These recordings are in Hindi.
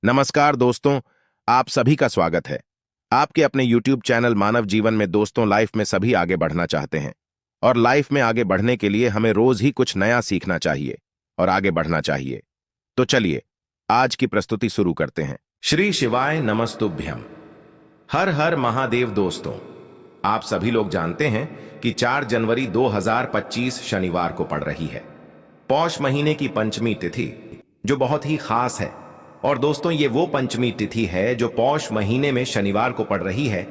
नमस्कार दोस्तों, आप सभी का स्वागत है। आपके अपने YouTube चैनल मानव जीवन में दोस्तों लाइफ में सभी आगे बढ़ना चाहते हैं और लाइफ में आगे बढ़ने के लिए हमें रोज ही कुछ नया सीखना चाहिए और आगे बढ़ना चाहिए। तो चलिए आज की प्रस्तुति शुरू करते हैं। श्री शिवाय नमस्तुभ्यम। हर हर महादेव। दोस्तों, आप सभी लोग जानते हैं कि 4 जनवरी 2025 शनिवार को पड़ रही है पौष महीने की पंचमी तिथि, जो बहुत ही खास है। और दोस्तों, ये वो पंचमी तिथि है जो पौष महीने में शनिवार को पड़ रही है,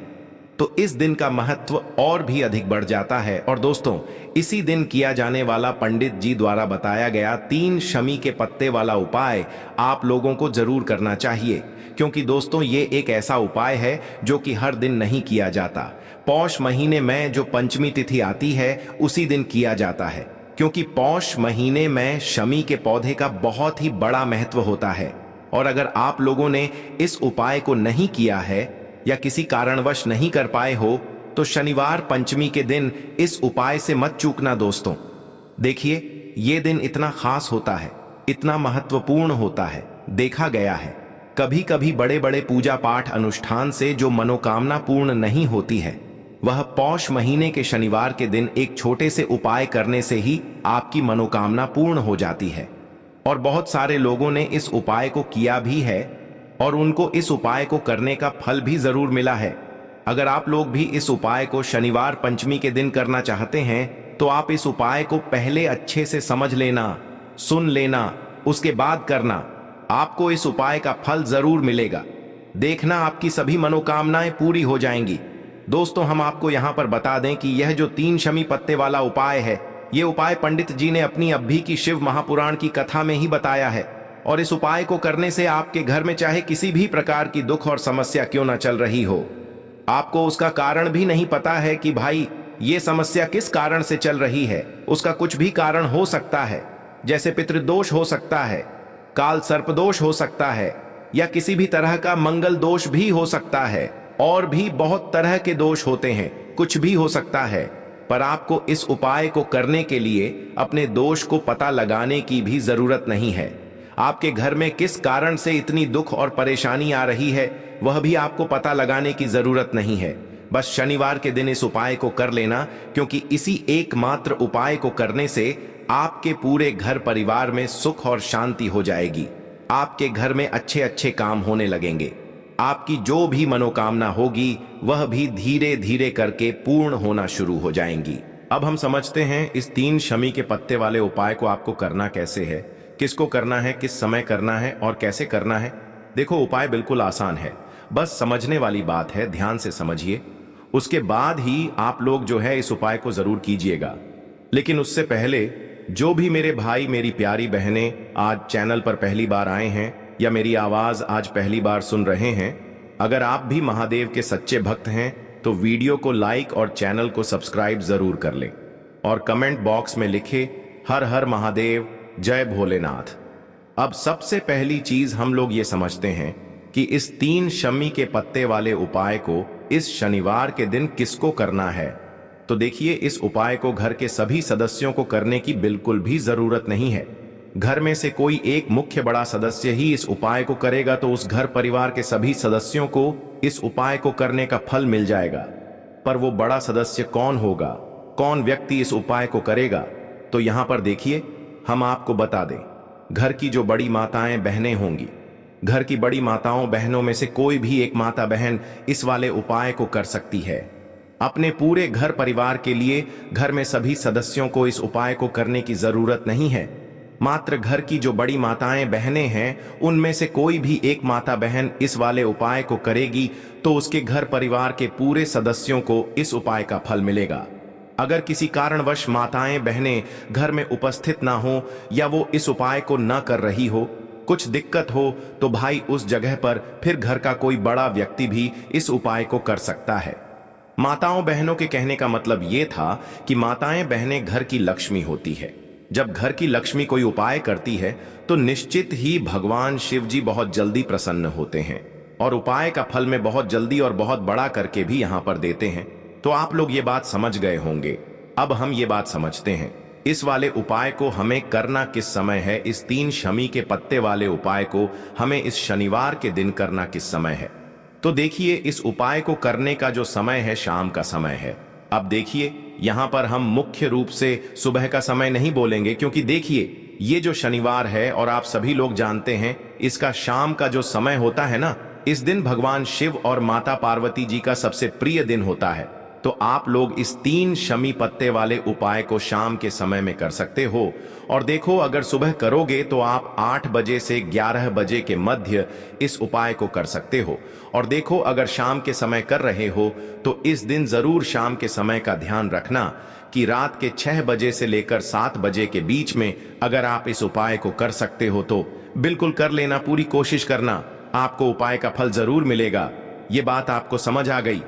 तो इस दिन का महत्व और भी अधिक बढ़ जाता है। और दोस्तों, इसी दिन किया जाने वाला पंडित जी द्वारा बताया गया 3 शमी के पत्ते वाला उपाय आप लोगों को जरूर करना चाहिए, क्योंकि दोस्तों ये एक ऐसा उपाय है जो कि हर दिन नहीं किया जाता। पौष महीने में जो पंचमी तिथि आती है उसी दिन किया जाता है, क्योंकि पौष महीने में शमी के पौधे का बहुत ही बड़ा महत्व होता है। और अगर आप लोगों ने इस उपाय को नहीं किया है या किसी कारणवश नहीं कर पाए हो, तो शनिवार पंचमी के दिन इस उपाय से मत चूकना दोस्तों। देखिए, ये दिन इतना खास होता है, इतना महत्वपूर्ण होता है। देखा गया है कभी कभी बड़े बड़े पूजा पाठ अनुष्ठान से जो मनोकामना पूर्ण नहीं होती है, वह पौष महीने के शनिवार के दिन एक छोटे से उपाय करने से ही आपकी मनोकामना पूर्ण हो जाती है। और बहुत सारे लोगों ने इस उपाय को किया भी है और उनको इस उपाय को करने का फल भी जरूर मिला है। अगर आप लोग भी इस उपाय को शनिवार पंचमी के दिन करना चाहते हैं, तो आप इस उपाय को पहले अच्छे से समझ लेना, सुन लेना, उसके बाद करना। आपको इस उपाय का फल जरूर मिलेगा। देखना, आपकी सभी मनोकामनाएं पूरी हो जाएंगी। दोस्तों, हम आपको यहां पर बता दें कि यह जो 3 शमी पत्ते वाला उपाय है, ये उपाय पंडित जी ने अपनी अभी की शिव महापुराण की कथा में ही बताया है। और इस उपाय को करने से आपके घर में चाहे किसी भी प्रकार की दुख और समस्या क्यों ना चल रही हो, आपको उसका कारण भी नहीं पता है कि भाई ये समस्या किस कारण से चल रही है, उसका कुछ भी कारण हो सकता है। जैसे पितृदोष हो सकता है, काल सर्पदोष हो सकता है, या किसी भी तरह का मंगल दोष भी हो सकता है। और भी बहुत तरह के दोष होते हैं, कुछ भी हो सकता है। पर आपको इस उपाय को करने के लिए अपने दोष को पता लगाने की भी जरूरत नहीं है। आपके घर में किस कारण से इतनी दुख और परेशानी आ रही है, वह भी आपको पता लगाने की जरूरत नहीं है। बस शनिवार के दिन इस उपाय को कर लेना, क्योंकि इसी एकमात्र उपाय को करने से आपके पूरे घर परिवार में सुख और शांति हो जाएगी। आपके घर में अच्छे अच्छे काम होने लगेंगे। आपकी जो भी मनोकामना होगी वह भी धीरे धीरे करके पूर्ण होना शुरू हो जाएंगी। अब हम समझते हैं इस 3 शमी के पत्ते वाले उपाय को आपको करना कैसे है, किसको करना है, किस समय करना है और कैसे करना है। देखो, उपाय बिल्कुल आसान है, बस समझने वाली बात है। ध्यान से समझिए, उसके बाद ही आप लोग जो है इस उपाय को जरूर कीजिएगा। लेकिन उससे पहले जो भी मेरे भाई मेरी प्यारी बहनें आज चैनल पर पहली बार आए हैं या मेरी आवाज आज पहली बार सुन रहे हैं, अगर आप भी महादेव के सच्चे भक्त हैं तो वीडियो को लाइक और चैनल को सब्सक्राइब जरूर कर लें और कमेंट बॉक्स में लिखे हर हर महादेव, जय भोलेनाथ। अब सबसे पहली चीज हम लोग ये समझते हैं कि इस 3 शमी के पत्ते वाले उपाय को इस शनिवार के दिन किसको करना है। तो देखिए, इस उपाय को घर के सभी सदस्यों को करने की बिल्कुल भी जरूरत नहीं है। घर में से कोई एक मुख्य बड़ा सदस्य ही इस उपाय को करेगा तो उस घर परिवार के सभी सदस्यों को इस उपाय को करने का फल मिल जाएगा। पर वो बड़ा सदस्य कौन होगा, कौन व्यक्ति इस उपाय को करेगा, तो यहां पर देखिए, हम आपको बता दें। घर की जो बड़ी माताएं बहनें होंगी, घर की बड़ी माताओं बहनों में से कोई भी एक माता बहन इस वाले उपाय को कर सकती है। अपने पूरे घर परिवार के लिए घर में सभी सदस्यों को इस उपाय को करने की जरूरत नहीं है। मात्र घर की जो बड़ी माताएं बहनें हैं, उनमें से कोई भी एक माता बहन इस वाले उपाय को करेगी तो उसके घर परिवार के पूरे सदस्यों को इस उपाय का फल मिलेगा। अगर किसी कारणवश माताएं बहनें घर में उपस्थित ना हो या वो इस उपाय को न कर रही हो, कुछ दिक्कत हो, तो भाई उस जगह पर फिर घर का कोई बड़ा व्यक्ति भी इस उपाय को कर सकता है। माताओं बहनों के कहने का मतलब ये था कि माताएं बहनें घर की लक्ष्मी होती है। जब घर की लक्ष्मी कोई उपाय करती है तो निश्चित ही भगवान शिव जी बहुत जल्दी प्रसन्न होते हैं और उपाय का फल में बहुत जल्दी और बहुत बड़ा करके भी यहां पर देते हैं। तो आप लोग ये बात समझ गए होंगे। अब हम ये बात समझते हैं इस वाले उपाय को हमें करना किस समय है, इस 3 शमी के पत्ते वाले उपाय को हमें इस शनिवार के दिन करना किस समय है। तो देखिए, इस उपाय को करने का जो समय है शाम का समय है। अब देखिए, यहां पर हम मुख्य रूप से सुबह का समय नहीं बोलेंगे, क्योंकि देखिए ये जो शनिवार है और आप सभी लोग जानते हैं इसका शाम का जो समय होता है ना, इस दिन भगवान शिव और माता पार्वती जी का सबसे प्रिय दिन होता है। तो आप लोग इस 3 शमी पत्ते वाले उपाय को शाम के समय में कर सकते हो। और देखो, अगर सुबह करोगे तो आप 8 बजे से 11 बजे के मध्य इस उपाय को कर सकते हो। और देखो, अगर शाम के समय कर रहे हो तो इस दिन जरूर शाम के समय का ध्यान रखना कि रात के 6 बजे से लेकर 7 बजे के बीच में अगर आप इस उपाय को कर सकते हो तो बिल्कुल कर लेना, पूरी कोशिश करना, आपको उपाय का फल जरूर मिलेगा। ये बात आपको समझ आ गई।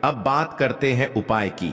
अब बात करते हैं उपाय की।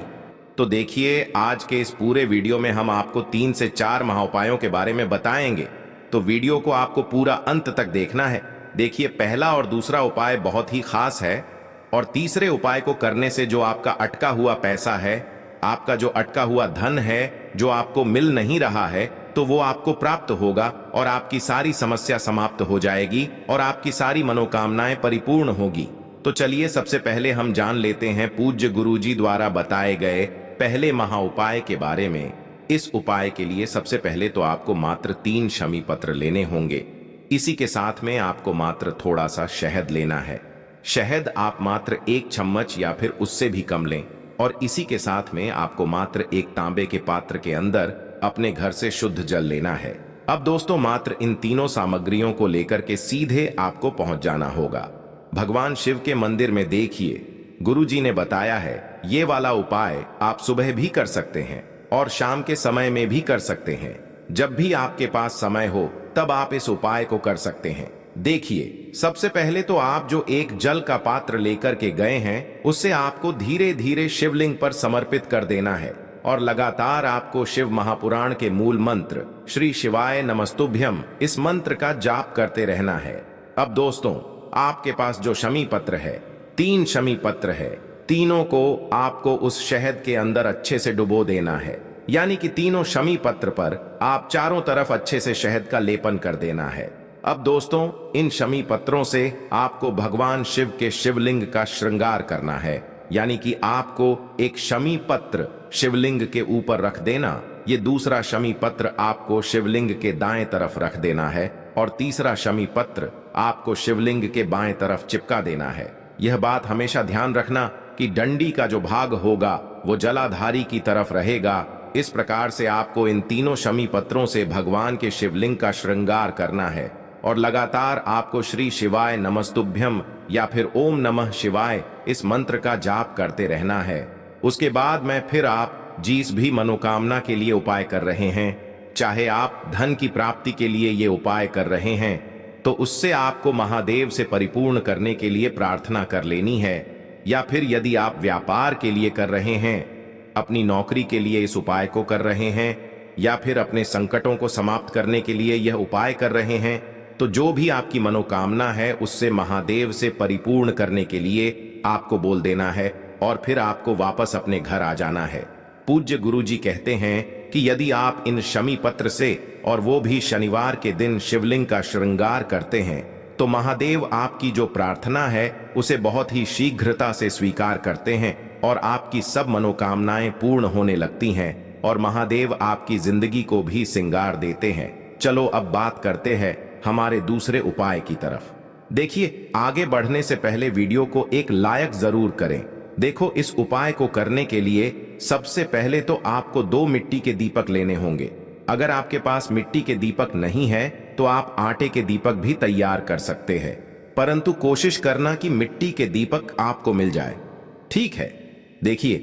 तो देखिए, आज के इस पूरे वीडियो में हम आपको 3 से 4 महाउपायों के बारे में बताएंगे, तो वीडियो को आपको पूरा अंत तक देखना है। देखिए, पहला और दूसरा उपाय बहुत ही खास है, और तीसरे उपाय को करने से जो आपका अटका हुआ पैसा है, आपका जो अटका हुआ धन है, जो आपको मिल नहीं रहा है, तो वो आपको प्राप्त होगा और आपकी सारी समस्या समाप्त हो जाएगी और आपकी सारी मनोकामनाएं परिपूर्ण होगी। तो चलिए, सबसे पहले हम जान लेते हैं पूज्य गुरुजी द्वारा बताए गए पहले महाउपाय के बारे में। इस उपाय के लिए सबसे पहले तो आपको मात्र 3 शमी पत्र लेने होंगे। इसी के साथ में आपको मात्र थोड़ा सा शहद लेना है। शहद आप मात्र 1 चम्मच या फिर उससे भी कम लें। और इसी के साथ में आपको मात्र एक तांबे के पात्र के अंदर अपने घर से शुद्ध जल लेना है। अब दोस्तों, मात्र इन तीनों सामग्रियों को लेकर के सीधे आपको पहुंच जाना होगा भगवान शिव के मंदिर में। देखिए, गुरुजी ने बताया है ये वाला उपाय आप सुबह भी कर सकते हैं और शाम के समय में भी कर सकते हैं। जब भी आपके पास समय हो तब आप इस उपाय को कर सकते हैं। देखिए, सबसे पहले तो आप जो एक जल का पात्र लेकर के गए हैं उससे आपको धीरे धीरे शिवलिंग पर समर्पित कर देना है और लगातार आपको शिव महापुराण के मूल मंत्र श्री शिवाय नमस्तुभ्यम इस मंत्र का जाप करते रहना है। अब दोस्तों, आपके पास जो शमी पत्र है, 3 शमी पत्र है, तीनों को आपको उस शहद के अंदर अच्छे से डुबो देना है। यानी कि तीनों शमी पत्र पर आप चारों तरफ अच्छे से शहद का लेपन कर देना है। अब दोस्तों, इन शमी पत्रों से आपको भगवान शिव के शिवलिंग का श्रृंगार करना है। यानी कि आपको एक शमी पत्र शिवलिंग के ऊपर रख देना, ये दूसरा शमी पत्र आपको शिवलिंग के दाएं तरफ रख देना है और तीसरा शमी पत्र आपको शिवलिंग के बाएं तरफ चिपका देना है। यह बात हमेशा ध्यान रखना कि डंडी का जो भाग होगा वो जलाधारी की तरफ रहेगा। इस प्रकार से आपको इन तीनों शमी पत्रों से भगवान के शिवलिंग का श्रृंगार करना है और लगातार आपको श्री शिवाय नमस्तुभ्यम या फिर ओम नमः शिवाय इस मंत्र का जाप करते रहना है। उसके बाद में फिर आप जिस भी मनोकामना के लिए उपाय कर रहे हैं, चाहे आप धन की प्राप्ति के लिए ये उपाय कर रहे हैं, तो उससे आपको महादेव से परिपूर्ण करने के लिए प्रार्थना कर लेनी है। या फिर यदि आप व्यापार के लिए कर रहे हैं, अपनी नौकरी के लिए इस उपाय को कर रहे हैं, या फिर अपने संकटों को समाप्त करने के लिए यह उपाय कर रहे हैं, तो जो भी आपकी मनोकामना है उससे महादेव से परिपूर्ण करने के लिए आपको बोल देना है और फिर आपको वापस अपने घर आ जाना है। पूज्य गुरुजी कहते हैं कि यदि आप इन शमी पत्र से और वो भी शनिवार के दिन शिवलिंग का श्रृंगार करते हैं तो महादेव आपकी जो प्रार्थना है उसे बहुत ही शीघ्रता से स्वीकार करते हैं और आपकी सब मनोकामनाएं पूर्ण होने लगती हैं और महादेव आपकी जिंदगी को भी सिंगार देते हैं। चलो अब बात करते हैं हमारे दूसरे उपाय की तरफ। देखिए, आगे बढ़ने से पहले वीडियो को एक लाइक जरूर करें। देखो, इस उपाय को करने के लिए सबसे पहले तो आपको 2 मिट्टी के दीपक लेने होंगे। अगर आपके पास मिट्टी के दीपक नहीं है तो आप आटे के दीपक भी तैयार कर सकते हैं, परंतु कोशिश करना कि मिट्टी के दीपक आपको मिल जाए। ठीक है। देखिए,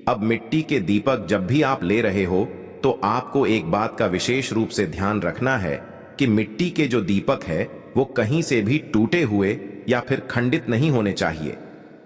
अब मिट्टी के दीपक जब भी आप ले रहे हो तो आपको एक बात का विशेष रूप से ध्यान रखना है कि मिट्टी के जो दीपक है वो कहीं से भी टूटे हुए या फिर खंडित नहीं होने चाहिए।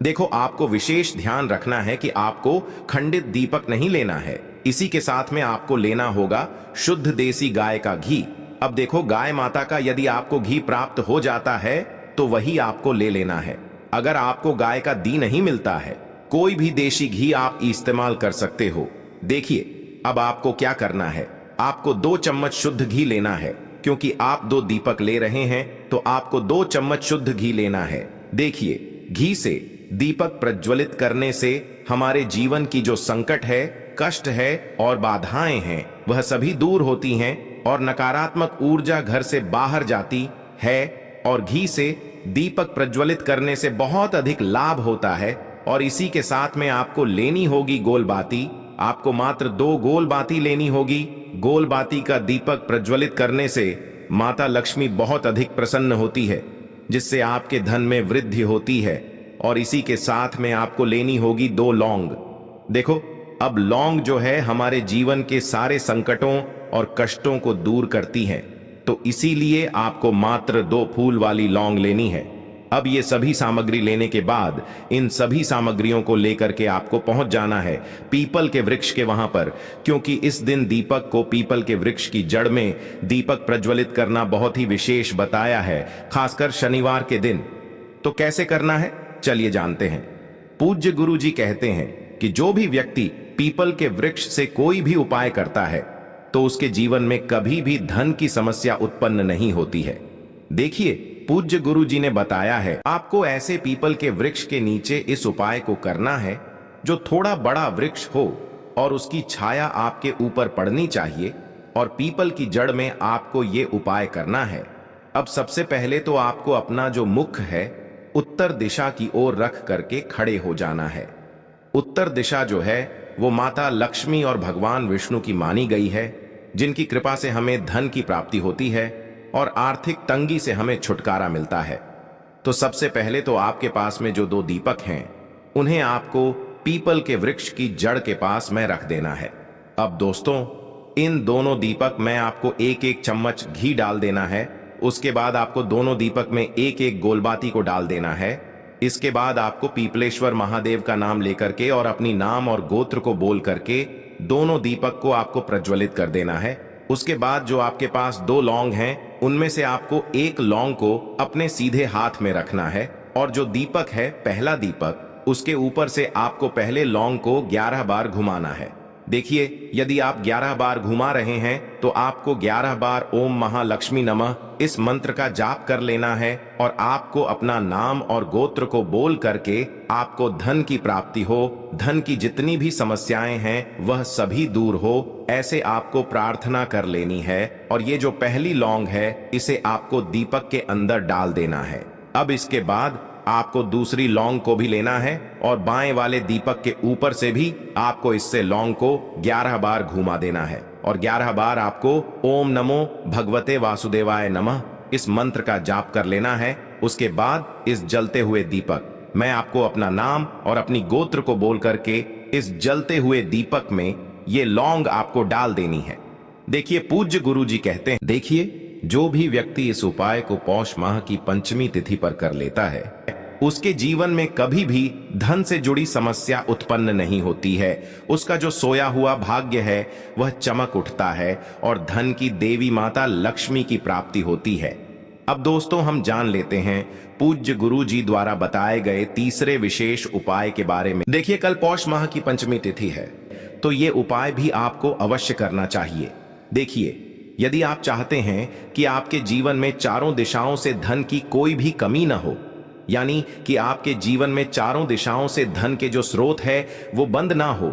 देखो, आपको विशेष ध्यान रखना है कि आपको खंडित दीपक नहीं लेना है। इसी के साथ में आपको लेना होगा शुद्ध देसी गाय का घी। अब देखो, गाय माता का यदि आपको घी प्राप्त हो जाता है तो वही आपको ले लेना है। अगर आपको गाय का घी नहीं मिलता है, कोई भी देशी घी आप इस्तेमाल कर सकते हो। देखिए, अब आपको क्या करना है, आपको 2 चम्मच शुद्ध घी लेना है। क्योंकि आप 2 दीपक ले रहे हैं तो आपको 2 चम्मच शुद्ध घी लेना है। देखिए, घी से दीपक प्रज्वलित करने से हमारे जीवन की जो संकट है, कष्ट है और बाधाएं हैं, वह सभी दूर होती हैं और नकारात्मक ऊर्जा घर से बाहर जाती है। और घी से दीपक प्रज्वलित करने से बहुत अधिक लाभ होता है। और इसी के साथ में आपको लेनी होगी गोल बाती। आपको मात्र 2 गोल बाती लेनी होगी। गोल बाती का दीपक प्रज्वलित करने से माता लक्ष्मी बहुत अधिक प्रसन्न होती है, जिससे आपके धन में वृद्धि होती है। और इसी के साथ में आपको लेनी होगी 2 लौंग। देखो, अब लौंग जो है हमारे जीवन के सारे संकटों और कष्टों को दूर करती है, तो इसीलिए आपको मात्र 2 फूल वाली लौंग लेनी है। अब ये सभी सामग्री लेने के बाद इन सभी सामग्रियों को लेकर के आपको पहुंच जाना है पीपल के वृक्ष के वहां पर, क्योंकि इस दिन दीपक को पीपल के वृक्ष की जड़ में दीपक प्रज्वलित करना बहुत ही विशेष बताया है, खासकर शनिवार के दिन। तो कैसे करना है, चलिए जानते हैं। पूज्य गुरु जी कहते हैं कि जो भी व्यक्ति पीपल के वृक्ष से कोई भी उपाय करता है तो उसके जीवन में कभी भी धन की समस्या उत्पन्न नहीं होती है। देखिए, पूज्य गुरु जी ने बताया है आपको ऐसे पीपल के वृक्ष के नीचे इस उपाय को करना है जो थोड़ा बड़ा वृक्ष हो और उसकी छाया आपके ऊपर पड़नी चाहिए, और पीपल की जड़ में आपको ये उपाय करना है। अब सबसे पहले तो आपको अपना जो मुख है उत्तर दिशा की ओर रख करके खड़े हो जाना है। उत्तर दिशा जो है वो माता लक्ष्मी और भगवान विष्णु की मानी गई है, जिनकी कृपा से हमें धन की प्राप्ति होती है और आर्थिक तंगी से हमें छुटकारा मिलता है। तो सबसे पहले तो आपके पास में जो 2 दीपक हैं उन्हें आपको पीपल के वृक्ष की जड़ के पास में रख देना है। अब दोस्तों, इन दोनों दीपक में आपको 1-1 चम्मच घी डाल देना है। उसके बाद आपको दोनों दीपक में 1-1 गोलबाती को डाल देना है। इसके बाद आपको पीपलेश्वर महादेव का नाम लेकर के और अपनी नाम और गोत्र को बोल करके दोनों दीपक को आपको प्रज्वलित कर देना है। उसके बाद जो आपके पास 2 लौंग हैं उनमें से आपको 1 लौंग को अपने सीधे हाथ में रखना है, और जो दीपक है पहला दीपक, उसके ऊपर से आपको पहले लौंग को 11 बार घुमाना है। देखिए, यदि आप 11 बार घुमा रहे हैं तो आपको 11 बार ओम महालक्ष्मी नमः इस मंत्र का जाप कर लेना है, और आपको अपना नाम और गोत्र को बोल करके आपको धन की प्राप्ति हो, धन की जितनी भी समस्याएं हैं वह सभी दूर हो, ऐसे आपको प्रार्थना कर लेनी है। और ये जो पहली लौंग है इसे आपको दीपक के अंदर डाल देना है। अब इसके बाद आपको दूसरी लौंग को भी लेना है और बाएं वाले दीपक के ऊपर से भी आपको इससे लौंग को 11 बार घुमा देना है, और 11 बार आपको ओम नमो भगवते वासुदेवाय नमः इस मंत्र का जाप कर लेना है। उसके बाद इस जलते हुए दीपक मैं आपको अपना नाम और अपनी गोत्र को बोल करके इस जलते हुए दीपक में ये लौंग आपको डाल देनी है। देखिए, पूज्य गुरु जी कहते हैं, देखिए, जो भी व्यक्ति इस उपाय को पौष माह की पंचमी तिथि पर कर लेता है उसके जीवन में कभी भी धन से जुड़ी समस्या उत्पन्न नहीं होती है। उसका जो सोया हुआ भाग्य है वह चमक उठता है और धन की देवी माता लक्ष्मी की प्राप्ति होती है। अब दोस्तों, हम जान लेते हैं पूज्य गुरु जी द्वारा बताए गए तीसरे विशेष उपाय के बारे में। देखिए, कल पौष माह की पंचमी तिथि है, तो ये उपाय भी आपको अवश्य करना चाहिए। देखिए, यदि आप चाहते हैं कि आपके जीवन में चारों दिशाओं से धन की कोई भी कमी न हो, यानी कि आपके जीवन में चारों दिशाओं से धन के जो स्रोत है वो बंद ना हो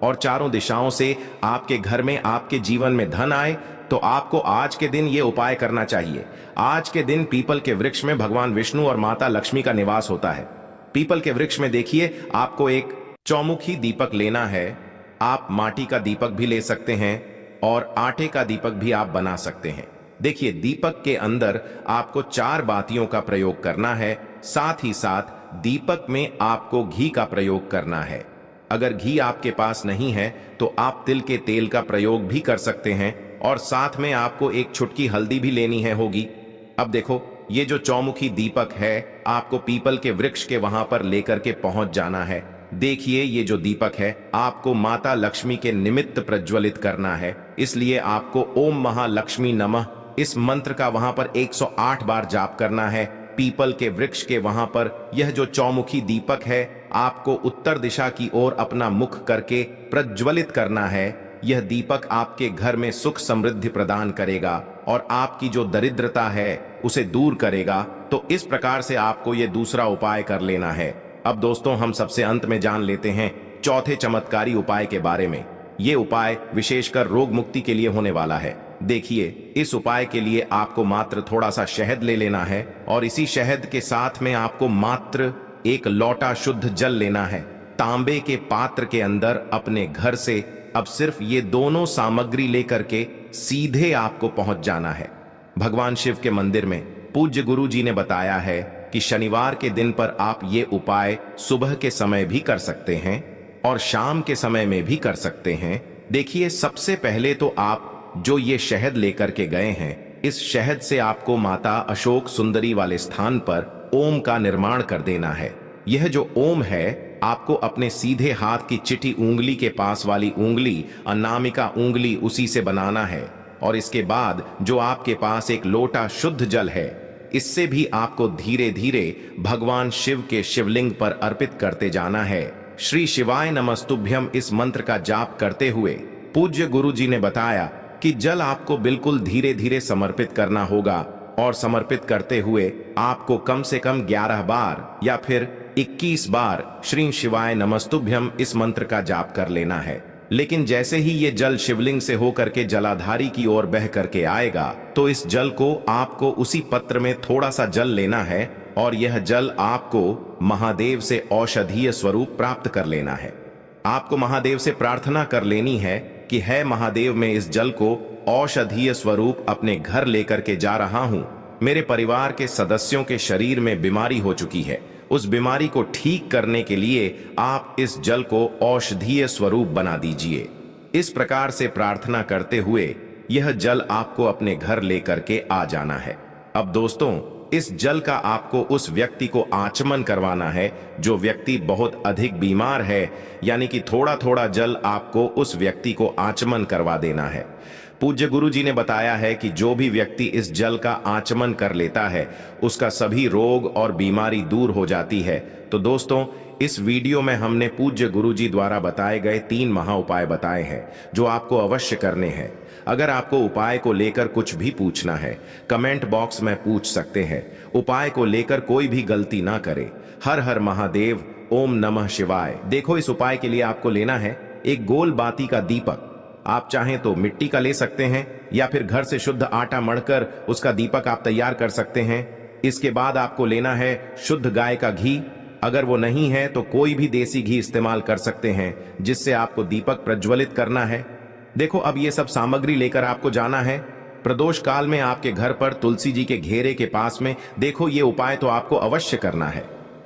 और चारों दिशाओं से आपके घर में, आपके जीवन में धन आए, तो आपको आज के दिन ये उपाय करना चाहिए। आज के दिन पीपल के वृक्ष में भगवान विष्णु और माता लक्ष्मी का निवास होता है। पीपल के वृक्ष में देखिए, आपको एक चौमुखी दीपक लेना है। आप माटी का दीपक भी ले सकते हैं और आटे का दीपक भी आप बना सकते हैं। देखिए, दीपक के अंदर आपको 4 बातियों का प्रयोग करना है। साथ ही साथ दीपक में आपको घी का प्रयोग करना है। अगर घी आपके पास नहीं है तो आप तिल के तेल का प्रयोग भी कर सकते हैं, और साथ में आपको एक चुटकी हल्दी भी लेनी है होगी। अब देखो, ये जो चौमुखी दीपक है आपको पीपल के वृक्ष के वहां पर लेकर के पहुंच जाना है। देखिए, ये जो दीपक है आपको माता लक्ष्मी के निमित्त प्रज्वलित करना है, इसलिए आपको ओम महालक्ष्मी नमः इस मंत्र का वहां पर 108 बार जाप करना है। पीपल के वृक्ष के वहां पर यह जो चौमुखी दीपक है आपको उत्तर दिशा की ओर अपना मुख करके प्रज्वलित करना है। यह दीपक आपके घर में सुख समृद्धि प्रदान करेगा और आपकी जो दरिद्रता है उसे दूर करेगा। तो इस प्रकार से आपको यह दूसरा उपाय कर लेना है। अब दोस्तों, हम सबसे अंत में जान लेते हैं चौथे चमत्कारी उपाय के बारे में। ये उपाय विशेषकर रोग मुक्ति के लिए होने वाला है। देखिए, इस उपाय के लिए आपको मात्र थोड़ा सा शहद ले लेना है और इसी शहद के साथ में आपको मात्र एक लोटा शुद्ध जल लेना है। तांबे के पात्र के अंदर अपने घर से अब सिर्फ ये दोनों सामग्री लेकर के सीधे आपको पहुंच जाना है भगवान शिव के मंदिर में। पूज्य गुरु जी ने बताया है कि शनिवार के दिन पर आप ये उपाय सुबह के समय भी कर सकते हैं और शाम के समय में भी कर सकते हैं। देखिए, सबसे पहले तो आप जो ये शहद लेकर के गए हैं, इस शहद से आपको माता अशोक सुंदरी वाले स्थान पर ओम का निर्माण कर देना है। यह जो ओम है, आपको अपने सीधे हाथ की चिटी उंगली के पास वाली उंगली, अनामिका उंगली, उसी से बनाना है। और इसके बाद जो आपके पास एक लोटा शुद्ध जल है, इससे भी आपको धीरे धीरे भगवान शिव के शिवलिंग पर अर्पित करते जाना है। श्री शिवाय नमस्तुभ्यम इस मंत्र का जाप करते हुए पूज्य गुरु जी ने बताया कि जल आपको बिल्कुल धीरे धीरे समर्पित करना होगा और समर्पित करते हुए आपको कम से कम 11 बार या फिर 21 बार श्री शिवाय नमस्तुभ्यम इस मंत्र का जाप कर लेना है। लेकिन जैसे ही ये जल शिवलिंग से होकर के जलाधारी की ओर बह करके आएगा, तो इस जल को आपको उसी पत्र में थोड़ा सा जल लेना है और यह जल आपको महादेव से औषधीय स्वरूप प्राप्त कर लेना है। आपको महादेव से प्रार्थना कर लेनी है कि है महादेव, मैं इस जल को औषधीय स्वरूप अपने घर लेकर के जा रहा हूं। मेरे परिवार के सदस्यों के शरीर में बीमारी हो चुकी है, उस बीमारी को ठीक करने के लिए आप इस जल को औषधीय स्वरूप बना दीजिए। इस प्रकार से प्रार्थना करते हुए यह जल आपको अपने घर लेकर के आ जाना है। अब दोस्तों, इस जल का आपको उस व्यक्ति को आचमन करवाना है जो व्यक्ति बहुत अधिक बीमार है, यानी कि थोड़ा थोड़ा जल आपको उस व्यक्ति को आचमन करवा देना है। पूज्य गुरु जी ने बताया है कि जो भी व्यक्ति इस जल का आचमन कर लेता है, उसका सभी रोग और बीमारी दूर हो जाती है। तो दोस्तों, इस वीडियो में हमने पूज्य गुरु जी द्वारा बताए गए 3 महा उपाय बताए हैं जो आपको अवश्य करने हैं। अगर आपको उपाय को लेकर कुछ भी पूछना है, कमेंट बॉक्स में पूछ सकते हैं। उपाय को लेकर कोई भी गलती ना करे। हर हर महादेव, ओम नमः शिवाय। देखो, इस उपाय के लिए आपको लेना है एक गोल बाती का दीपक। आप चाहें तो मिट्टी का ले सकते हैं या फिर घर से शुद्ध आटा मढ़कर उसका दीपक आप तैयार कर सकते हैं। इसके बाद आपको लेना है शुद्ध गाय का घी। अगर वो नहीं है तो कोई भी देसी घी इस्तेमाल कर सकते हैं, जिससे आपको दीपक प्रज्वलित करना है। देखो, अब ये सब सामग्री लेकर आपको जाना है प्रदोष काल में आपके घर पर तुलसी जी के घेरे के पास में। देखो, ये उपाय तो आपको अवश्य करना है।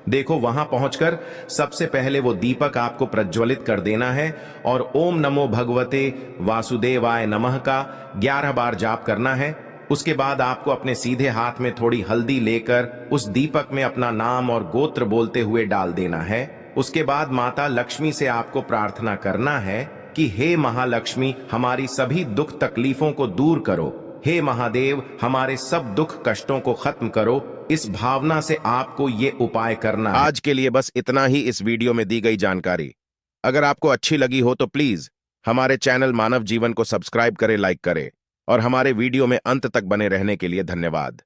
देखो, वहां पहुंचकर सबसे पहले वो दीपक आपको प्रज्वलित कर देना है और ओम नमो भगवते वासुदेवाय नमः का 11 बार जाप करना है। उसके बाद आपको अपने सीधे हाथ में थोड़ी हल्दी लेकर उस दीपक में अपना नाम और गोत्र बोलते हुए डाल देना है। उसके बाद माता लक्ष्मी से आपको प्रार्थना करना है कि हे महालक्ष्मी, हमारी सभी दुख तकलीफों को दूर करो। हे महादेव, हमारे सब दुख कष्टों को खत्म करो। इस भावना से आपको ये उपाय करना है। आज के लिए बस इतना ही इस वीडियो में दी गई जानकारी। अगर आपको अच्छी लगी हो तो प्लीज हमारे चैनल मानव जीवन को सब्सक्राइब करें, लाइक करें और हमारे वीडियो में अंत तक बने रहने के लिए धन्यवाद।